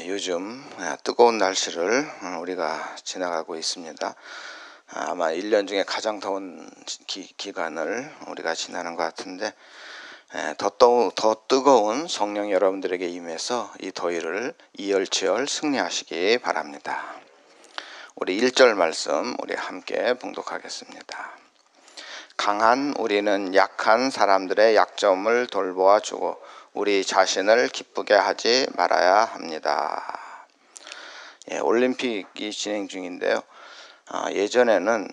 요즘 뜨거운 날씨를 우리가 지나가고 있습니다. 아마 1년 중에 가장 더운 기간을 우리가 지나는 것 같은데, 더 뜨거운 성령 여러분들에게 임해서 이 더위를 이열치열 승리하시기 바랍니다. 우리 1절 말씀 우리 함께 봉독하겠습니다. 강한 우리는 약한 사람들의 약점을 돌보아 주고 우리 자신을 기쁘게 하지 말아야 합니다. 올림픽이 진행 중인데요. 예전에는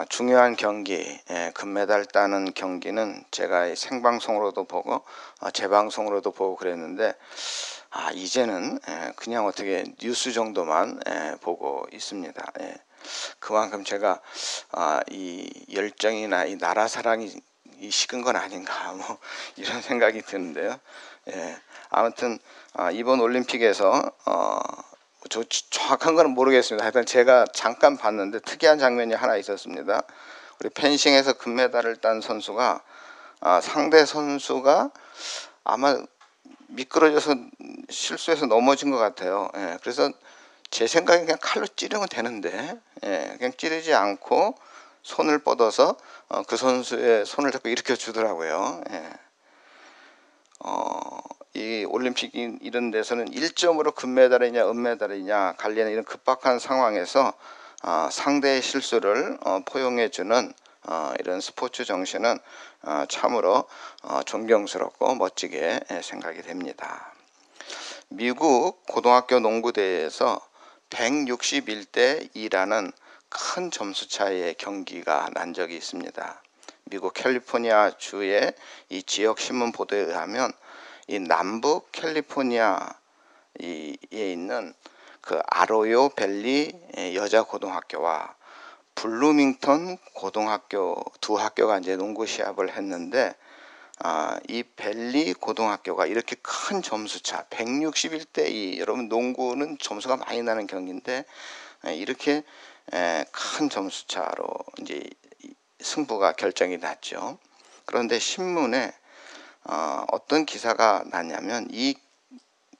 중요한 경기, 금메달 따는 경기는 제가 생방송으로도 보고 재방송으로도 보고 그랬는데, 이제는 그냥 어떻게 뉴스 정도만 보고 있습니다. 그만큼 제가 이 열정이나 이 나라 사랑이 식은 건 아닌가, 뭐 이런 생각이 드는데요. 아무튼 이번 올림픽에서 저 정확한 건 모르겠습니다. 하여튼 제가 잠깐 봤는데 특이한 장면이 하나 있었습니다. 우리 펜싱에서 금메달을 딴 선수가 상대 선수가 아마 미끄러져서 실수해서 넘어진 것 같아요. 그래서 제 생각에 그냥 칼로 찌르면 되는데, 그냥 찌르지 않고 손을 뻗어서 그 선수의 손을 잡고 일으켜 주더라고요. 이 올림픽 이런 데서는 1점으로 금메달이냐 은메달이냐 갈리는 이런 급박한 상황에서 상대의 실수를 포용해 주는 이런 스포츠 정신은 참으로 존경스럽고 멋지게 생각이 됩니다. 미국 고등학교 농구대회에서 161대 2라는 큰 점수 차이의 경기가 난 적이 있습니다. 미국 캘리포니아 주의 이 지역 신문 보도에 의하면 이 남북 캘리포니아에 있는 그 아로요 밸리 여자 고등학교와 블루밍턴 고등학교 두 학교가 이제 농구 시합을 했는데, 이 밸리 고등학교가 이렇게 큰 점수차 161대 2, 여러분 농구는 점수가 많이 나는 경기인데 이렇게 큰 점수차로 이제 승부가 결정이 났죠. 그런데 신문에 어떤 기사가 났냐면 이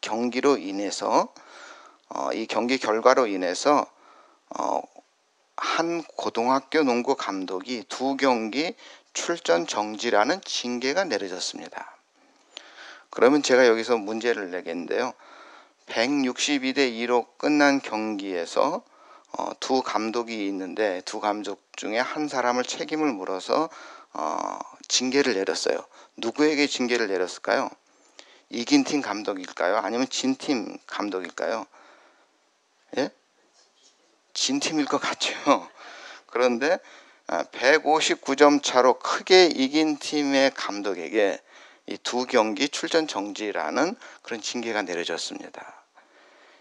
경기로 인해서 이 경기 결과로 인해서 한 고등학교 농구 감독이 2경기 출전 정지라는 징계가 내려졌습니다. 그러면 제가 여기서 문제를 내겠는데요. 162대 2로 끝난 경기에서 두 감독이 있는데 두 감독 중에 한 사람을 책임을 물어서 징계를 내렸어요. 누구에게 징계를 내렸을까요? 이긴 팀 감독일까요? 아니면 진 팀 감독일까요? 진 팀일 것 같죠. 그런데 159점 차로 크게 이긴 팀의 감독에게 이 2경기 출전 정지라는 그런 징계가 내려졌습니다.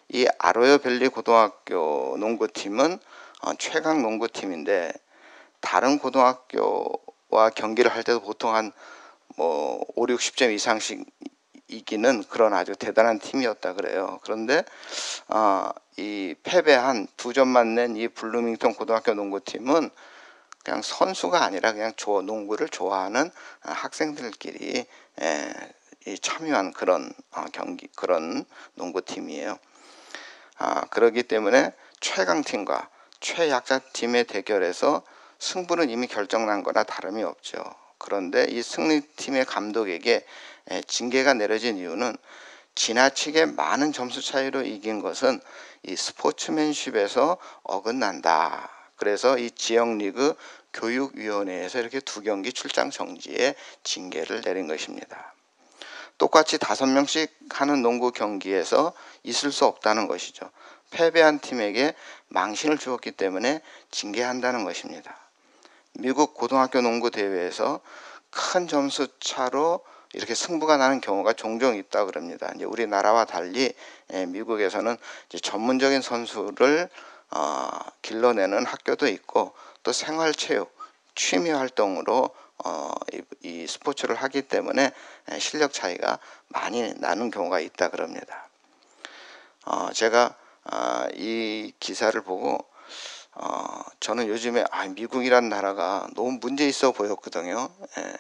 이 아로요 밸리 고등학교 농구팀은 최강 농구팀인데, 다른 고등학교와 경기를 할 때도 보통 한 5, 60점 이상씩 이기는 그런 아주 대단한 팀이었다 그래요. 그런데 이 패배한 2점만 낸 이 블루밍턴 고등학교 농구팀은 그냥 선수가 아니라 그냥 농구를 좋아하는 학생들끼리 참여한 그런 경기, 그런 농구팀이에요. 그렇기 때문에 최강팀과 최약자팀의 대결에서 승부는 이미 결정난 거나 다름이 없죠. 그런데 이 승리팀의 감독에게 징계가 내려진 이유는 지나치게 많은 점수 차이로 이긴 것은 이 스포츠맨십에서 어긋난다. 그래서 이 지역리그 교육위원회에서 이렇게 2경기 출장 정지에 징계를 내린 것입니다. 똑같이 5명씩 하는 농구 경기에서 있을 수 없다는 것이죠. 패배한 팀에게 망신을 주었기 때문에 징계한다는 것입니다. 미국 고등학교 농구 대회에서 큰 점수 차로 이렇게 승부가 나는 경우가 종종 있다 그럽니다. 이제 우리나라와 달리 미국에서는 이제 전문적인 선수를 길러내는 학교도 있고, 또 생활체육, 취미 활동으로 이 스포츠를 하기 때문에 실력 차이가 많이 나는 경우가 있다 그럽니다. 제가 이 기사를 보고 저는 요즘에 미국이란 나라가 너무 문제 있어 보였거든요. 예,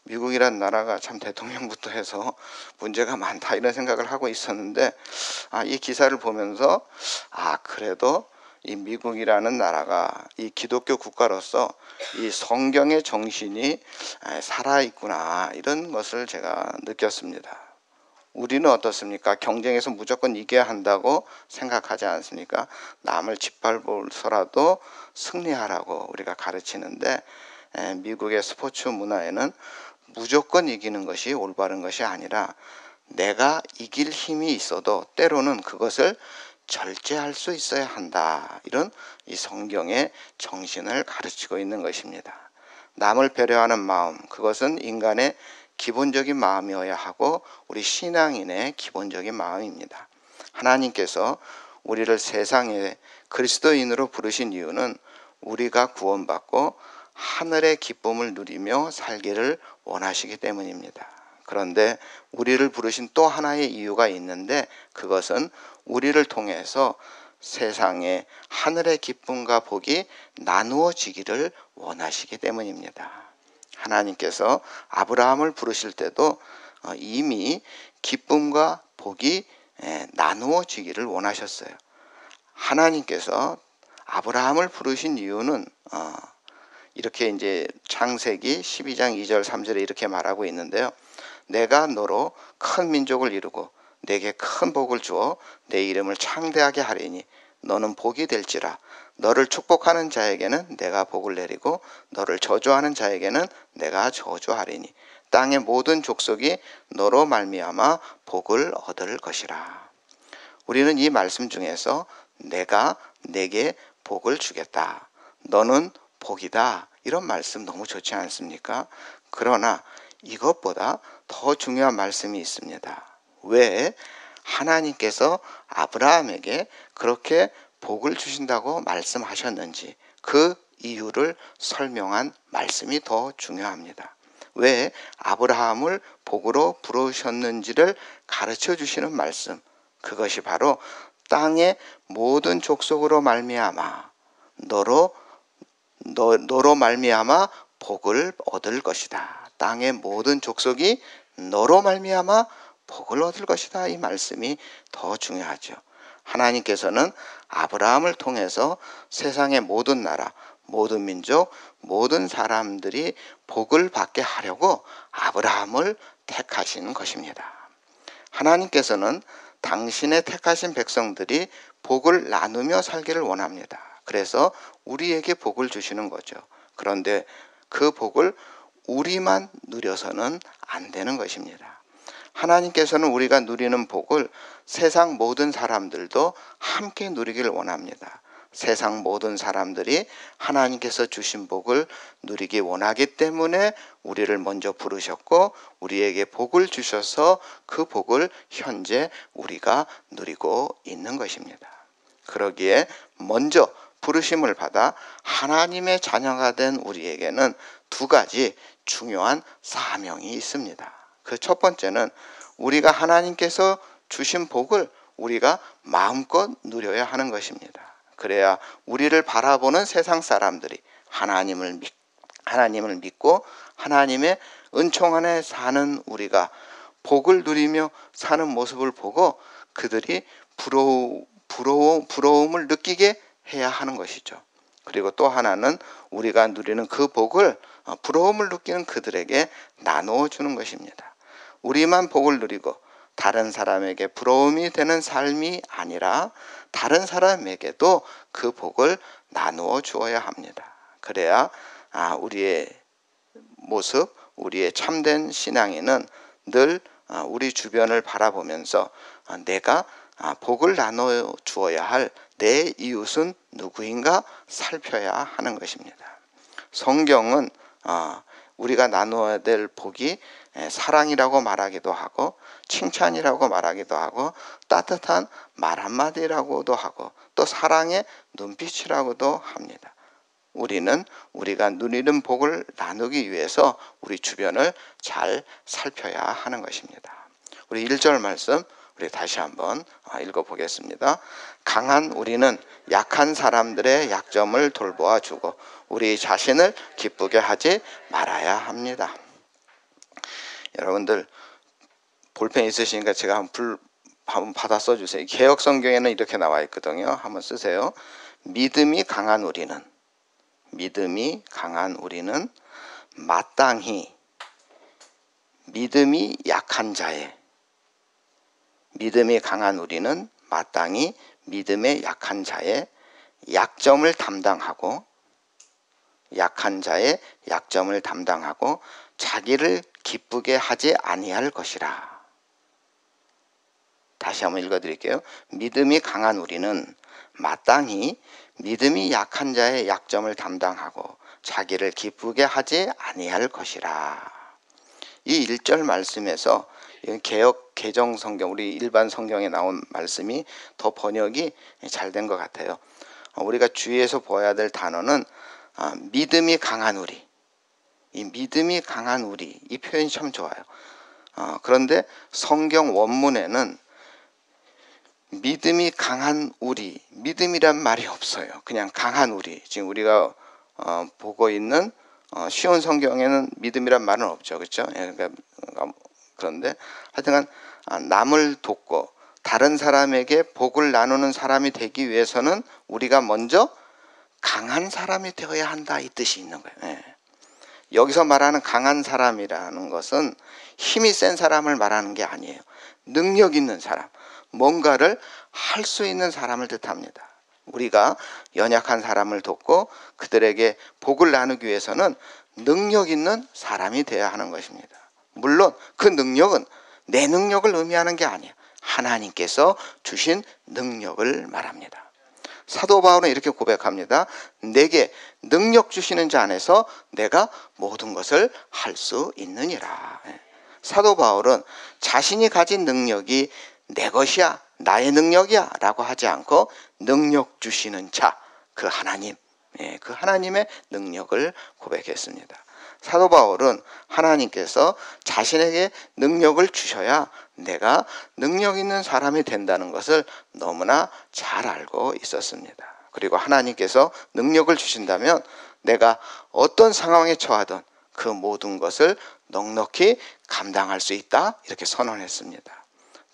미국이란 나라가 참 대통령부터 해서 문제가 많다 이런 생각을 하고 있었는데 이 기사를 보면서 그래도 이 미국이라는 나라가 이 기독교 국가로서 이 성경의 정신이 살아 있구나 이런 것을 제가 느꼈습니다. 우리는 어떻습니까? 경쟁에서 무조건 이겨야 한다고 생각하지 않습니까? 남을 짓밟아서라도 승리하라고 우리가 가르치는데 미국의 스포츠 문화에는 무조건 이기는 것이 올바른 것이 아니라 내가 이길 힘이 있어도 때로는 그것을 절제할 수 있어야 한다. 이런 이 성경의 정신을 가르치고 있는 것입니다. 남을 배려하는 마음, 그것은 인간의 기본적인 마음이어야 하고 우리 신앙인의 기본적인 마음입니다. 하나님께서 우리를 세상에 그리스도인으로 부르신 이유는 우리가 구원받고 하늘의 기쁨을 누리며 살기를 원하시기 때문입니다. 그런데 우리를 부르신 또 하나의 이유가 있는데 그것은 우리를 통해서 세상에 하늘의 기쁨과 복이 나누어지기를 원하시기 때문입니다. 하나님께서 아브라함을 부르실 때도 이미 기쁨과 복이 나누어지기를 원하셨어요. 하나님께서 아브라함을 부르신 이유는 이렇게 이제 창세기 12장 2절 3절에 이렇게 말하고 있는데요. 내가 너로 큰 민족을 이루고 내게 큰 복을 주어 내 이름을 창대하게 하리니 너는 복이 될지라. 너를 축복하는 자에게는 내가 복을 내리고 너를 저주하는 자에게는 내가 저주하리니 땅의 모든 족속이 너로 말미암아 복을 얻을 것이라. 우리는 이 말씀 중에서 내가 내게 복을 주겠다. 너는 복이다. 이런 말씀 너무 좋지 않습니까? 그러나 이것보다 더 중요한 말씀이 있습니다. 왜 하나님께서 아브라함에게 그렇게 복을 주신다고 말씀하셨는지 그 이유를 설명한 말씀이 더 중요합니다. 왜 아브라함을 복으로 부르셨는지를 가르쳐 주시는 말씀, 그것이 바로 땅의 모든 족속으로 말미암아 너로 말미암아 복을 얻을 것이다. 땅의 모든 족속이 너로 말미암아 복을 얻을 것이다. 이 말씀이 더 중요하죠. 하나님께서는 아브라함을 통해서 세상의 모든 나라, 모든 민족, 모든 사람들이 복을 받게 하려고 아브라함을 택하신 것입니다. 하나님께서는 당신의 택하신 백성들이 복을 나누며 살기를 원합니다. 그래서 우리에게 복을 주시는 거죠. 그런데 그 복을 우리만 누려서는 안 되는 것입니다. 하나님께서는 우리가 누리는 복을 세상 모든 사람들도 함께 누리기를 원합니다. 세상 모든 사람들이 하나님께서 주신 복을 누리기 원하기 때문에 우리를 먼저 부르셨고 우리에게 복을 주셔서 그 복을 현재 우리가 누리고 있는 것입니다. 그러기에 먼저 부르심을 받아 하나님의 자녀가 된 우리에게는 두 가지 중요한 사명이 있습니다. 그 첫 번째는 우리가 하나님께서 주신 복을 우리가 마음껏 누려야 하는 것입니다. 그래야 우리를 바라보는 세상 사람들이 하나님을 믿고 하나님의 은총 안에 사는 우리가 복을 누리며 사는 모습을 보고 그들이 부러움을 느끼게 해야 하는 것이죠. 그리고 또 하나는 우리가 누리는 그 복을 부러움을 느끼는 그들에게 나누어 주는 것입니다. 우리만 복을 누리고 다른 사람에게 부러움이 되는 삶이 아니라 다른 사람에게도 그 복을 나누어 주어야 합니다. 그래야 우리의 모습, 우리의 참된 신앙인은 늘 우리 주변을 바라보면서 내가 복을 나누어 주어야 할 내 이웃은 누구인가 살펴야 하는 것입니다. 성경은 우리가 나누어야 될 복이 사랑이라고 말하기도 하고 칭찬이라고 말하기도 하고 따뜻한 말 한마디라고도 하고 또 사랑의 눈빛이라고도 합니다. 우리는 우리가 누리는 복을 나누기 위해서 우리 주변을 잘 살펴야 하는 것입니다. 우리 1절 말씀 우리 다시 한번 읽어보겠습니다. 강한 우리는 약한 사람들의 약점을 돌보아 주고 우리 자신을 기쁘게 하지 말아야 합니다. 여러분들 볼펜 있으시니까 제가 한번 받아 써주세요. 개역 성경에는 이렇게 나와 있거든요. 한번 쓰세요. 믿음이 강한 우리는 마땅히 믿음이 약한 자의 믿음이 강한 우리는 마땅히 믿음의 약한 자의 약점을 담당하고 약한 자의 약점을 담당하고 자기를 기쁘게 하지 아니할 것이라. 다시 한번 읽어드릴게요. 믿음이 강한 우리는 마땅히 믿음이 약한 자의 약점을 담당하고 자기를 기쁘게 하지 아니할 것이라. 이 1절 말씀에서 개역 개정 성경, 우리 일반 성경에 나온 말씀이 더 번역이 잘 된 것 같아요. 우리가 주의해서 보아야 될 단어는 믿음이 강한 우리. 이 믿음이 강한 우리, 이 표현이 참 좋아요. 그런데 성경 원문에는 믿음이 강한 우리, 믿음이란 말이 없어요. 그냥 강한 우리. 지금 우리가 보고 있는 쉬운 성경에는 믿음이란 말은 없죠. 그렇죠? 그런데 하여튼간 남을 돕고 다른 사람에게 복을 나누는 사람이 되기 위해서는 우리가 먼저 강한 사람이 되어야 한다, 이 뜻이 있는 거예요. 여기서 말하는 강한 사람이라는 것은 힘이 센 사람을 말하는 게 아니에요. 능력 있는 사람, 뭔가를 할 수 있는 사람을 뜻합니다. 우리가 연약한 사람을 돕고 그들에게 복을 나누기 위해서는 능력 있는 사람이 되어야 하는 것입니다. 물론 그 능력은 내 능력을 의미하는 게 아니에요. 하나님께서 주신 능력을 말합니다. 사도 바울은 이렇게 고백합니다. 내게 능력 주시는 자 안에서 내가 모든 것을 할 수 있느니라. 사도 바울은 자신이 가진 능력이 내 것이야, 나의 능력이야 라고 하지 않고 능력 주시는 자, 그 하나님, 그 하나님의 능력을 고백했습니다. 사도 바울은 하나님께서 자신에게 능력을 주셔야 내가 능력 있는 사람이 된다는 것을 너무나 잘 알고 있었습니다. 그리고 하나님께서 능력을 주신다면 내가 어떤 상황에 처하든 그 모든 것을 넉넉히 감당할 수 있다, 이렇게 선언했습니다.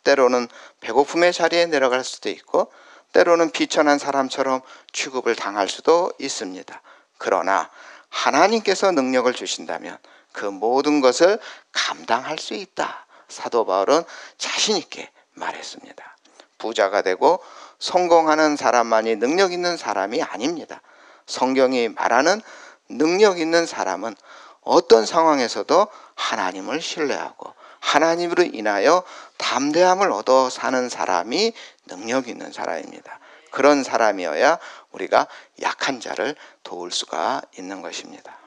때로는 배고픔의 자리에 내려갈 수도 있고 때로는 비천한 사람처럼 취급을 당할 수도 있습니다. 그러나 하나님께서 능력을 주신다면 그 모든 것을 감당할 수 있다, 사도 바울은 자신 있게 말했습니다. 부자가 되고 성공하는 사람만이 능력 있는 사람이 아닙니다. 성경이 말하는 능력 있는 사람은 어떤 상황에서도 하나님을 신뢰하고 하나님으로 인하여 담대함을 얻어 사는 사람이 능력 있는 사람입니다. 그런 사람이어야 우리가 약한 자를 도울 수가 있는 것입니다.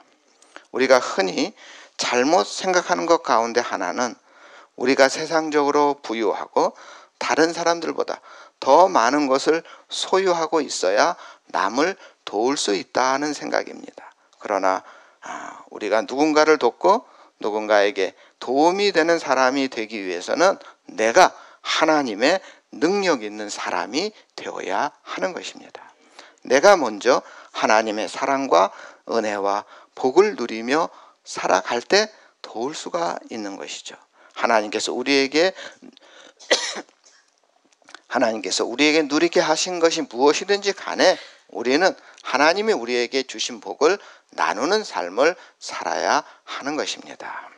우리가 흔히 잘못 생각하는 것 가운데 하나는 우리가 세상적으로 부유하고 다른 사람들보다 더 많은 것을 소유하고 있어야 남을 도울 수 있다는 생각입니다. 그러나 우리가 누군가를 돕고 누군가에게 도움이 되는 사람이 되기 위해서는 내가 하나님의 능력 있는 사람이 되어야 하는 것입니다. 내가 먼저 하나님의 사랑과 은혜와 복을 누리며 살아갈 때 도울 수가 있는 것이죠. 하나님께서 우리에게 누리게 하신 것이 무엇이든지 간에 우리는 하나님이 우리에게 주신 복을 나누는 삶을 살아야 하는 것입니다.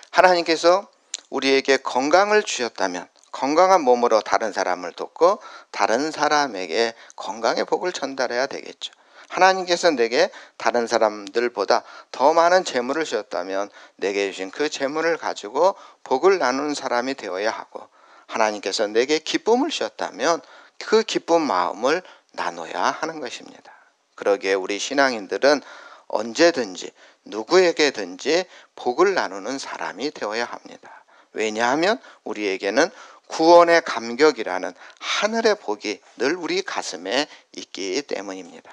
하나님께서 우리에게 건강을 주셨다면 건강한 몸으로 다른 사람을 돕고 다른 사람에게 건강의 복을 전달해야 되겠죠. 하나님께서 내게 다른 사람들보다 더 많은 재물을 주셨다면 내게 주신 그 재물을 가지고 복을 나누는 사람이 되어야 하고, 하나님께서 내게 기쁨을 주셨다면 그 기쁜 마음을 나눠야 하는 것입니다. 그러기에 우리 신앙인들은 언제든지 누구에게든지 복을 나누는 사람이 되어야 합니다. 왜냐하면 우리에게는 구원의 감격이라는 하늘의 복이 늘 우리 가슴에 있기 때문입니다.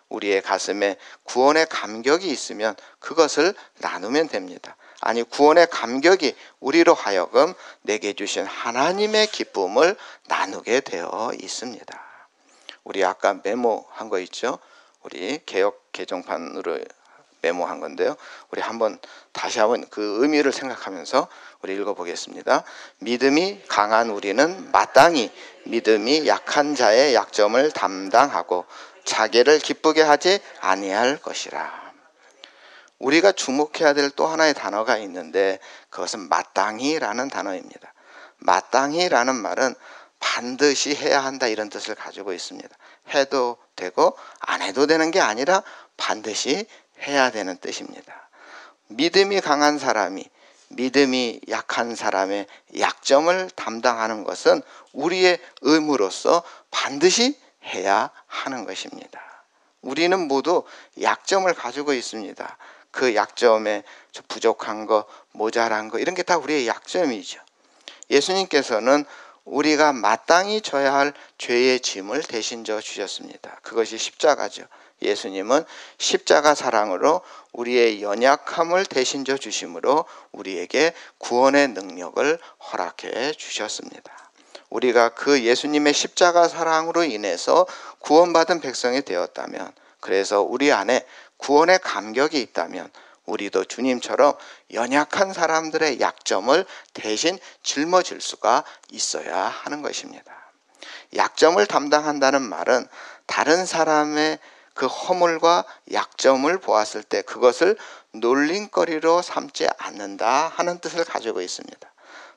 우리의 가슴에 구원의 감격이 있으면 그것을 나누면 됩니다. 아니, 구원의 감격이 우리로 하여금 내게 주신 하나님의 기쁨을 나누게 되어 있습니다. 우리 아까 메모한 거 있죠? 우리 개역 개정판으로 메모한 건데요. 우리 다시 한번 그 의미를 생각하면서 우리 읽어보겠습니다. 믿음이 강한 우리는 마땅히 믿음이 약한 자의 약점을 담당하고 자기를 기쁘게 하지 아니할 것이라. 우리가 주목해야 될 또 하나의 단어가 있는데 그것은 마땅히라는 단어입니다. 마땅히라는 말은 반드시 해야 한다 이런 뜻을 가지고 있습니다. 해도 되고 안 해도 되는 게 아니라 반드시 해야 되는 뜻입니다. 믿음이 강한 사람이 믿음이 약한 사람의 약점을 담당하는 것은 우리의 의무로서 반드시 해야 하는 것입니다. 우리는 모두 약점을 가지고 있습니다. 그 약점에 부족한 거, 모자란 거 이런 게 다 우리의 약점이죠. 예수님께서는 우리가 마땅히 져야 할 죄의 짐을 대신 져 주셨습니다. 그것이 십자가죠. 예수님은 십자가 사랑으로 우리의 연약함을 대신 져 주심으로 우리에게 구원의 능력을 허락해 주셨습니다. 우리가 그 예수님의 십자가 사랑으로 인해서 구원받은 백성이 되었다면, 그래서 우리 안에 구원의 감격이 있다면 우리도 주님처럼 연약한 사람들의 약점을 대신 짊어질 수가 있어야 하는 것입니다. 약점을 담당한다는 말은 다른 사람의 그 허물과 약점을 보았을 때 그것을 놀림거리로 삼지 않는다 하는 뜻을 가지고 있습니다.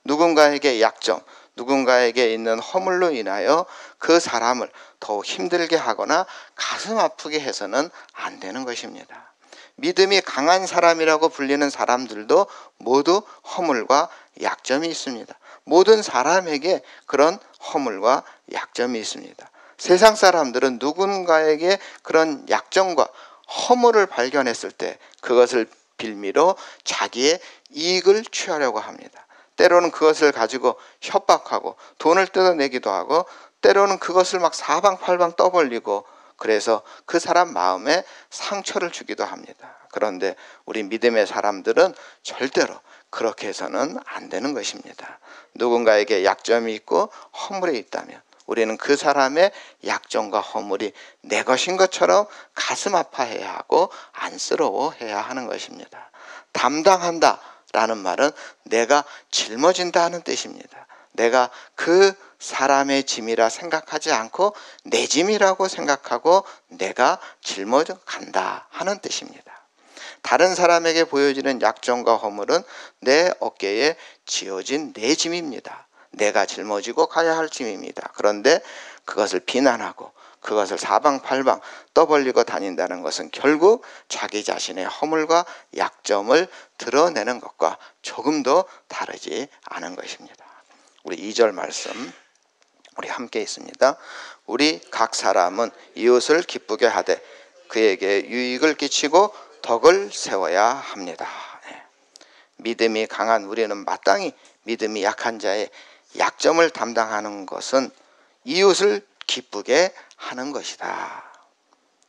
누군가에게 약점, 누군가에게 있는 허물로 인하여 그 사람을 더욱 힘들게 하거나 가슴 아프게 해서는 안 되는 것입니다. 믿음이 강한 사람이라고 불리는 사람들도 모두 허물과 약점이 있습니다. 모든 사람에게 그런 허물과 약점이 있습니다. 세상 사람들은 누군가에게 그런 약점과 허물을 발견했을 때 그것을 빌미로 자기의 이익을 취하려고 합니다. 때로는 그것을 가지고 협박하고 돈을 뜯어내기도 하고, 때로는 그것을 막 사방팔방 떠벌리고, 그래서 그 사람 마음에 상처를 주기도 합니다. 그런데 우리 믿음의 사람들은 절대로 그렇게 해서는 안 되는 것입니다. 누군가에게 약점이 있고 허물이 있다면 우리는 그 사람의 약점과 허물이 내 것인 것처럼 가슴 아파해야 하고 안쓰러워해야 하는 것입니다. 담당한다 라는 말은 내가 짊어진다 하는 뜻입니다. 내가 그 사람의 짐이라 생각하지 않고 내 짐이라고 생각하고 내가 짊어져 간다 하는 뜻입니다. 다른 사람에게 보여지는 약점과 허물은 내 어깨에 지어진 내 짐입니다. 내가 짊어지고 가야 할 짐입니다. 그런데 그것을 비난하고 그것을 사방팔방 떠벌리고 다닌다는 것은 결국 자기 자신의 허물과 약점을 드러내는 것과 조금도 다르지 않은 것입니다. 우리 2절 말씀 우리 함께 있습니다. 우리 각 사람은 이웃을 기쁘게 하되 그에게 유익을 끼치고 덕을 세워야 합니다. 믿음이 강한 우리는 마땅히 믿음이 약한 자의 약점을 담당하는 것은 이웃을 기쁘게 하는 것이다.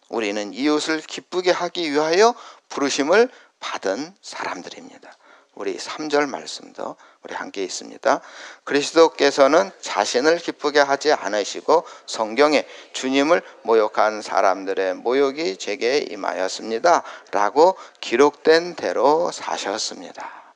우리는 이웃을 기쁘게 하기 위하여 부르심을 받은 사람들입니다. 우리 3절 말씀도 우리 함께 있습니다. 그리스도께서는 자신을 기쁘게 하지 않으시고 성경에 주님을 모욕한 사람들의 모욕이 제게 임하였습니다 라고 기록된 대로 사셨습니다.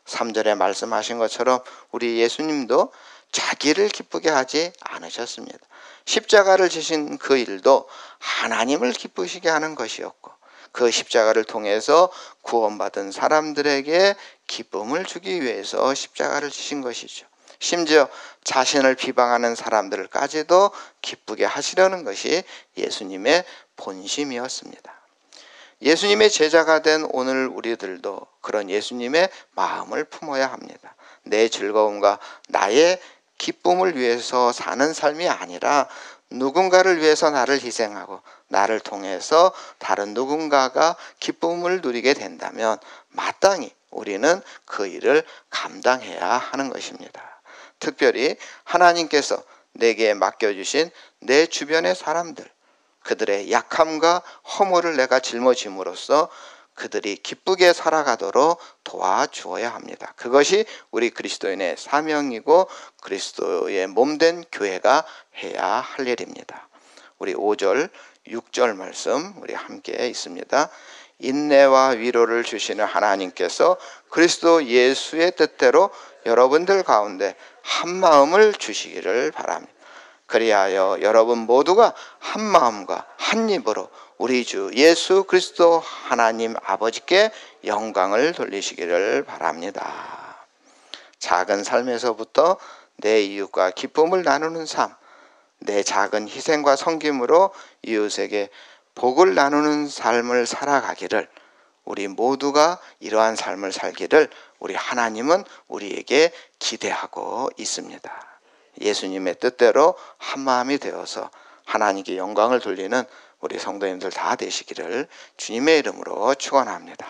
3절에 말씀하신 것처럼 우리 예수님도 자기를 기쁘게 하지 않으셨습니다. 십자가를 지신 그 일도 하나님을 기쁘시게 하는 것이었고, 그 십자가를 통해서 구원받은 사람들에게 기쁨을 주기 위해서 십자가를 지신 것이죠. 심지어 자신을 비방하는 사람들까지도 기쁘게 하시려는 것이 예수님의 본심이었습니다. 예수님의 제자가 된 오늘 우리들도 그런 예수님의 마음을 품어야 합니다. 내 즐거움과 나의 기쁨을 위해서 사는 삶이 아니라 누군가를 위해서 나를 희생하고 나를 통해서 다른 누군가가 기쁨을 누리게 된다면 마땅히 우리는 그 일을 감당해야 하는 것입니다. 특별히 하나님께서 내게 맡겨주신 내 주변의 사람들, 그들의 약함과 허물을 내가 짊어짐으로써 그들이 기쁘게 살아가도록 도와주어야 합니다. 그것이 우리 그리스도인의 사명이고 그리스도의 몸된 교회가 해야 할 일입니다. 우리 5절, 6절 말씀 우리 함께 있습니다. 인내와 위로를 주시는 하나님께서 그리스도 예수의 뜻대로 여러분들 가운데 한 마음을 주시기를 바랍니다. 그리하여 여러분 모두가 한 마음과 한 입으로 우리 주 예수 그리스도 하나님 아버지께 영광을 돌리시기를 바랍니다. 작은 삶에서부터 내 이웃과 기쁨을 나누는 삶, 내 작은 희생과 섬김으로 이웃에게 복을 나누는 삶을 살아가기를, 우리 모두가 이러한 삶을 살기를 우리 하나님은 우리에게 기대하고 있습니다. 예수님의 뜻대로 한마음이 되어서 하나님께 영광을 돌리는 우리 성도님들 다 되시기를 주님의 이름으로 축원합니다.